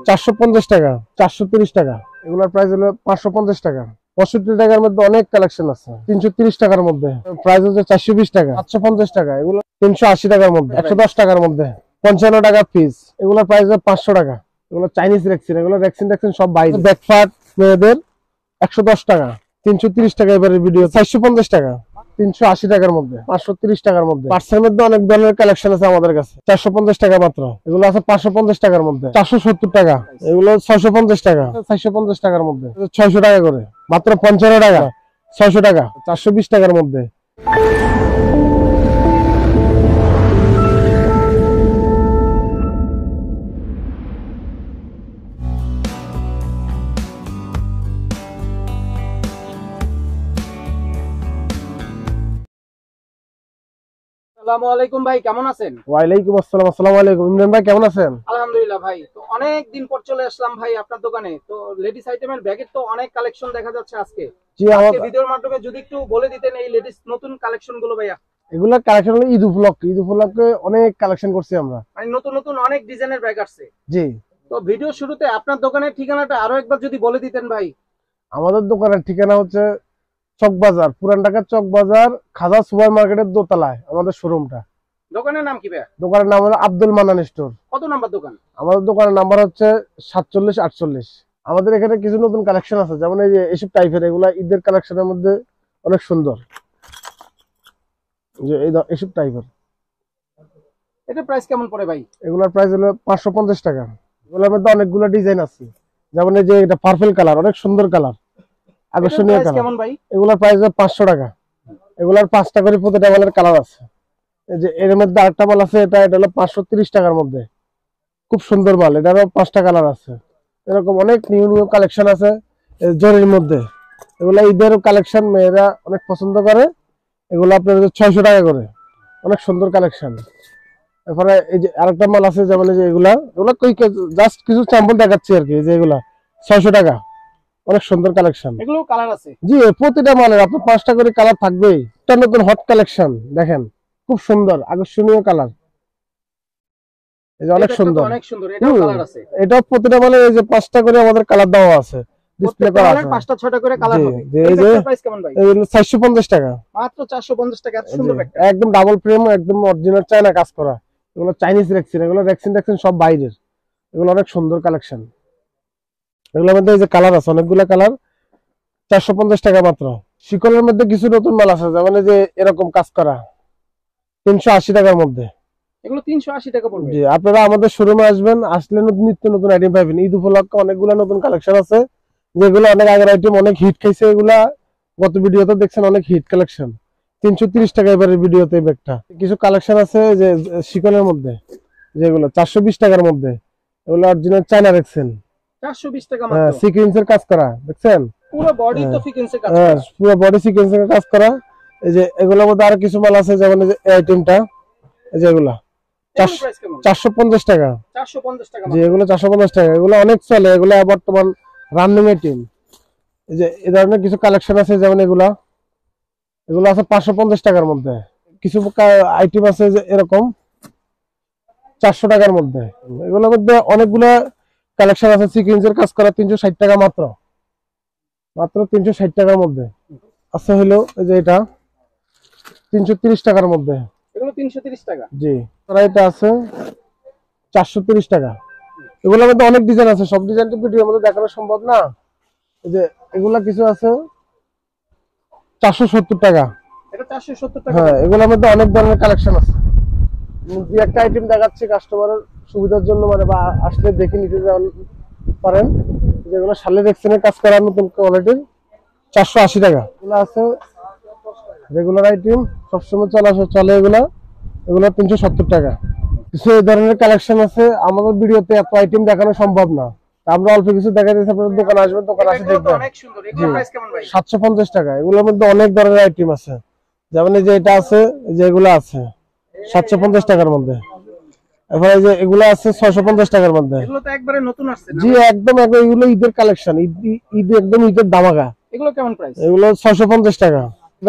450 টাকা, 430 টাকা। এগুলোর প্রাইস হলো 550 টাকা। 65 টাকার মধ্যে অনেক কালেকশন আছে। 330 টাকার মধ্যে প্রাইস হচ্ছে 420 টাকা। 750 টাকা। এগুলো 380 টাকার মধ্যে, 110 টাকার মধ্যে, 55 টাকা পিস। এগুলোর প্রাইস হচ্ছে 500 টাকা। এগুলো চাইনিজ রেক্সিন, এগুলো রেক্সিন সব বাইরে। ব্যাকপার্ট মেয়েদের 110 টাকা। 330 টাকা। এবারে ভিডিও 450 টাকা। 380 টাকার মধ্যে, 530 টাকার মধ্যে। পার্সের মধ্যে অনেক ধরনের কালেকশন আছে আমাদের কাছে। 450 টাকা মাত্র। এগুলো আছে 550 টাকার মধ্যে, 470 টাকা। এগুলো 650 টাকা, 450 টাকার মধ্যে, 600 টাকা করে। মাত্র 55 টাকা, 600 টাকা, 420 টাকার মধ্যে। আসসালামু আলাইকুম ভাই, কেমন আছেন? ওয়ালাইকুম আসসালাম। আসসালামু আলাইকুম। ইমরান ভাই কেমন আছেন? আলহামদুলিল্লাহ ভাই। তো অনেক দিন পর চলে আসলাম ভাই আপনার দোকানে। তো লেডিস আইটেমের ব্যাগের তো অনেক কালেকশন দেখা যাচ্ছে আজকে। জি, আজকে ভিডিওর মাধ্যমে যদি একটু বলে দিতেন এই লেডিস নতুন কালেকশন গুলো ভাইয়া। এগুলা কালেকশন হলো ঈদ উপলক্ষে অনেক কালেকশন করছি আমরা। মানে নতুন নতুন অনেক ডিজাইনের ব্যাগ আসছে। জি। তো ভিডিও শুরুতে আপনার দোকানের ঠিকানাটা আরো একবার যদি বলে দিতেন ভাই। আমাদের দোকানের ঠিকানা হচ্ছে চকবাজার, পুরান ঢাকার চকবাজার, খাজা সুপার মার্কেটের দোতলায় আমাদের শোরুমটা। দোকানের নাম কি ভাইয়া? দোকানের নাম হলো আব্দুল মান্নান স্টোর। কত নাম্বার দোকান? আমাদের দোকানের নাম্বার হচ্ছে 4748। আমাদের এখানে কিছু নতুন কালেকশন আছে, যেমন এই যে এইসব টাইপের, এগুলা ঈদের কালেকশনের মধ্যে অনেক সুন্দর। যে এইসব টাইপের, এটা প্রাইস কেমন পড়ে ভাই? এগুলার প্রাইস হলো 550 টাকা। এগুলোর মধ্যে অনেকগুলো ডিজাইন আছে, যেমন এই যে এটা পার্পল কালার, অনেক সুন্দর কালার, আকর্ষণীয় কালার। কেমন ভাই? এগুলার প্রাইস হলো 500 টাকা। এগুলার 5টা করে প্রতিটা মালের কালার আছে। এই যে এর মধ্যে আরেকটা মাল আছে, এটা হলো 530 টাকার মধ্যে, খুব সুন্দর মাল। এটারও 5টা কালার আছে। এরকম অনেক নিউ নিউ কালেকশন আছে জরির মধ্যে। এগুলা ঈদের কালেকশন, মেয়েরা অনেক পছন্দ করে। এগুলো আপনার 600 টাকা করে, অনেক সুন্দর কালেকশন। এরপরে এই যে আরেকটা মাল আছে, যেমন এই যে এগুলা জাস্ট কিছু স্যাম্পল দেখাচ্ছি আর কি। যে এগুলা 600 টাকা, অনেক সুন্দর কালেকশন। এগুলো কালার আছে? জি, প্রতিটা মালের আপনার 5টা করে কালার থাকবেই। একটা নতুন হট কালেকশন দেখেন, খুব সুন্দর আকর্ষণীয় কালার। এই যে অনেক সুন্দর, অনেক সুন্দর। এটাও কালার আছে? এটা প্রতিটা মালের এই যে 5টা করে আমাদের কালার দেওয়া আছে, ডিসপ্লে করা আছে। 5টা 6টা করে কালার হবে। এই যে প্রাইস কেমন ভাই? এগুলো 450 টাকা। মাত্র 450 টাকা। এত সুন্দর ব্যাগ, একদম ডাবল ফ্রেম, একদম অরিজিনাল চায়না কাজ করা। এগুলো চাইনিজ রেক্সিন, এগুলো রেক্সিন সব বাইরের। এগুলো অনেক সুন্দর কালেকশন। এগুলোর মধ্যে এই যে কালার আছে, অনেকগুলো কালার। 450 টাকা মাত্র। শিকলের মধ্যে কিছু নতুন মাল আছে, যেমন এই যে এরকম কাজ করা, 380 টাকার মধ্যে। এগুলো 380 টাকা পড়বে। জি, আপনারা আমাদের শোরুমে আসবেন, আসলে নিত্য নতুন আইটেম পাবেন। ঈদ উপলক্ষে অনেকগুলো নতুন কালেকশন আছে, যেগুলো অনেক আগের আইটেম, অনেক হিট খাইছে। এগুলা গত ভিডিওতে দেখছেন, অনেক হিট কালেকশন। 330 টাকা এবারে ভিডিওতে এই ব্যাগটা। কিছু কালেকশন আছে যে শিকলের মধ্যে, যেগুলো 420 টাকার মধ্যে। এগুলো অরিজিনাল চায়না রেক্সিন, 420 টাকা মাত্র। সিকোয়েন্সের কাজ করা, দেখছেন? পুরো বডি তো সিকোয়েন্সের কাজ করা। পুরো বডি সিকোয়েন্সের কাজ করা। এই যে এগুলোর মধ্যে আরো কিছু মাল আছে, যেমন এই যে আইটেমটা, এই যে এগুলা 450 টাকা। 450 টাকা। জি, এগুলো 450 টাকা। এগুলো অনেক চলে, এগুলো বর্তমান রানিং আইটেম। এই যে এই ধরনের কিছু কালেকশন আছে, যেমন এগুলো আছে 550 টাকার মধ্যে। কিছু আইটেম আছে যে এরকম 400 টাকার মধ্যে। এগুলোর মধ্যে অনেকগুলো কালেকশন আছে, সিকোয়েন্সের কাজ করা। 360 টাকা মাত্র, 360 টাকার মধ্যে আছে। হলো এই যে এটা 330 টাকার মধ্যে। এগুলো 330 টাকা। জি, এটা আছে 430 টাকা। এগুলোর মধ্যে অনেক ডিজাইন আছে, সব ডিজাইন তো ভিডিওর মধ্যে দেখানো সম্ভব না। এই যে এগুলা কিছু আছে 470 টাকা। এটা 470 টাকা। হ্যাঁ, এগুলোর মধ্যে অনেক ধরনের কালেকশন আছে। দুই একটা আইটেম দেখাচ্ছি কাস্টমারের সুবিধার জন্য, মানে বা আসলে দেখে নিতে পারেন। যেগুলো শালে রেক্সিনের কাজ করা, নতুন কোয়ালিটির, 480 টাকা। এগুলো আছে রেগুলার আইটেম, সবসময় চলে এগুলো 370 টাকা। কিছু এই ধরনের কালেকশন আছে। আমাদের ভিডিওতে এত আইটেম দেখানো সম্ভব না, আমরা অল্প কিছু দেখা দিচ্ছি। আপনার দোকানে আসবেন, দোকানে আসে দেখবেন। 750 টাকা। এগুলোর মধ্যে অনেক ধরনের আইটেম আছে, যেমন এই যে এটা আছে, যে এগুলো আছে 750 টাকার মধ্যে। এরপরে এই যে এগুলো আছে 650 টাকার মধ্যে। এগুলো তো একবারে নতুন আসছে না? জি, একদম এগুলো ঈদের কালেকশন, ঈদ একদম ঈদের ধামাকা। এগুলো কেমন প্রাইস? এগুলো 650 টাকা।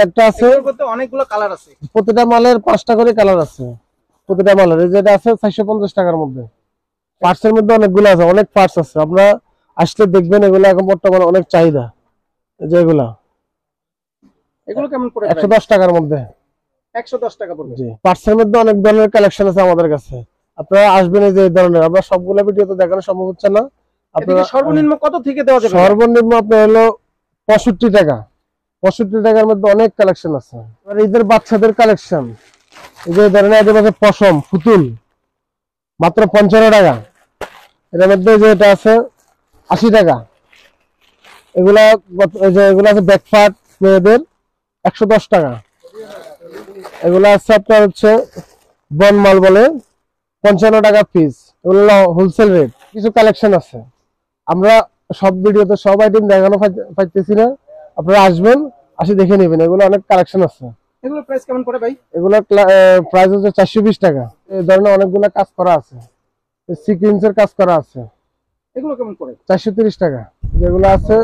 একটা আছে, অনেকগুলো কালার আছে। প্রতিটা মালের 5টা করে কালার আছে। প্রতিটা মালের যেটা আছে 450 টাকার মধ্যে। পার্টস এর মধ্যে অনেকগুলো আছে, অনেক পার্টস আছে, আপনারা আসলে দেখবেন এগুলো এখন বর্তমানে অনেক চাহিদা। যেগুলা এগুলো কেমন পড়ে? 110 টাকার মধ্যে। 110 টাকা পড়বে। জি, পার্টস এর মধ্যে অনেক ধরনের কালেকশন আছে আমাদের কাছে, আপনারা আসবেন। এই যে এই ধরনের, আমরা সবগুলো ভিডিও তো দেখানো সম্ভব হচ্ছে না। এদিকে সর্বনিম্ন কত থেকে দেওয়া যাবে? সর্বনিম্ন আপনার হলো 65 টাকা। 65 টাকার মধ্যে অনেক কালেকশন আছে। এবার ঈদের বাচ্চাদের কালেকশন, এই যে ধরনের এদের মধ্যে পশম পুতুল মাত্র 55 টাকা। এর মধ্যে যে এটা আছে 80 টাকা। এগুলা এগুলা আছে ব্যাকপার্ট মেয়েদের 110 টাকা। এগুলা আছে আপনার হচ্ছে বনমাল বলে 55 টাকা পিস। এগুলো হোলসেল রেট। কিছু কালেকশন আছে, আমরা সব ভিডিওতে সব আইটেম দেখানো পাইতেছি না, আপনারা আসবেন, আসি দেখে নেবেন। এগুলো অনেক কালেকশন আছে। এগুলোর প্রাইস কেমন পড়ে ভাই? এগুলো প্রাইস হচ্ছে 420 টাকা। এই ধরনের অনেকগুলো কাজ করা আছে, সিকোয়েন্সের কাজ করা আছে। এগুলো কেমন পড়ে? 430 টাকা। যেগুলো আছে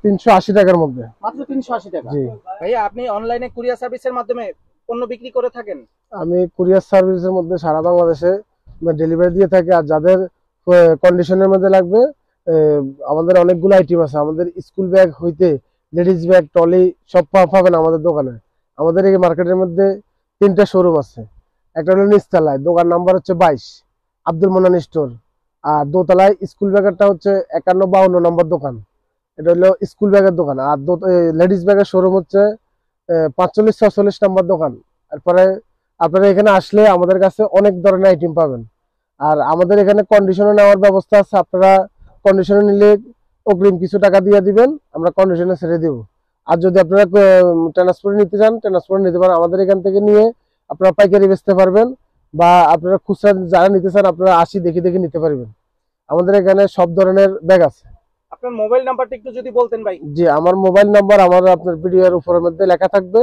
380 টাকার মধ্যে। মাত্র 380 টাকা। জি ভাইয়া, আপনি অনলাইনে কুরিয়ার সার্ভিসের মাধ্যমে পণ্য বিক্রি করে থাকেন? আমি কুরিয়ার সার্ভিসের মধ্যে সারা বাংলাদেশে ডেলিভারি দিয়ে থাকি। আর যাদের কন্ডিশনের মধ্যে লাগবে, আমাদের অনেকগুলো আইটেম আছে। আমাদের স্কুল ব্যাগ হইতে লেডিস ব্যাগ, ট্রলি সব পাবেন আমাদের দোকানে। আমাদের এই মার্কেটের মধ্যে 3টা শোরুম আছে। একটা হলো নিচতলায়, দোকান নাম্বার হচ্ছে 22, আব্দুল মোনান স্টোর। আর দোতলায় স্কুল ব্যাগেরটা হচ্ছে 5152 নম্বর দোকান, এটা হলো স্কুল ব্যাগের দোকান। আর লেডিস ব্যাগের শোরুম হচ্ছে 4546 নম্বর দোকান। তারপরে আপনারা এখানে আসলে আমাদের কাছে অনেক ধরনের আইটেম পাবেন। আর আমাদের এখানে কন্ডিশনে নেওয়ার ব্যবস্থা আছে, আপনারা কন্ডিশনে নিলে অগ্রিম কিছু টাকা দিয়ে দিবেন, আমরা কন্ডিশনে ছেড়ে দিব। আর যদি আপনারা ট্রান্সপোর্ট নিতে চান, ট্রান্সপোর্ট নিতে পারেন। আমাদের এখান থেকে নিয়ে আপনারা পাইকারি বেচতে পারবেন, বা আপনারা খুচরা যারা নিতে চান আপনারা আসি দেখে দেখে নিতে পারবেন। আমাদের এখানে সব ধরনের ব্যাগ আছে। আপনার মোবাইল নাম্বারটা একটু যদি বলতেন ভাই। জি, আমার মোবাইল নাম্বার আপনার ভিডিওর উপরের মধ্যে লেখা থাকবে।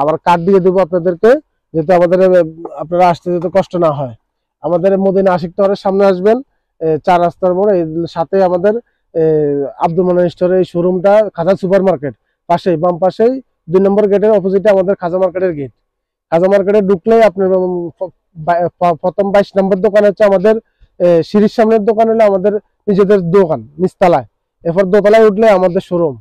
আবার কার্ড দিয়ে দেবো আপনাদেরকে, যাতে আমাদের আপনারা আসতে যেতে কষ্ট না হয়। আমাদের মদিনা আশিক টাওয়ারের সামনে আসবেন, 4 রাস্তার মোড়, এর সাথে আমাদের আব্দুল মান্নান স্টোরের এই শোরুমটা, খাজা সুপার মার্কেট পাশেই, বাম পাশেই 2 নম্বর গেটের অপোজিটে আমাদের খাজা মার্কেটের গেট। খাজা মার্কেটে ঢুকলেই আপনার প্রথম 22 নম্বর দোকান হচ্ছে আমাদের, সিঁড়ির সামনের দোকান হলো আমাদের নিজেদের দোকান নিচতলায়। এরপর দোতলায় উঠলে আমাদের শোরুম।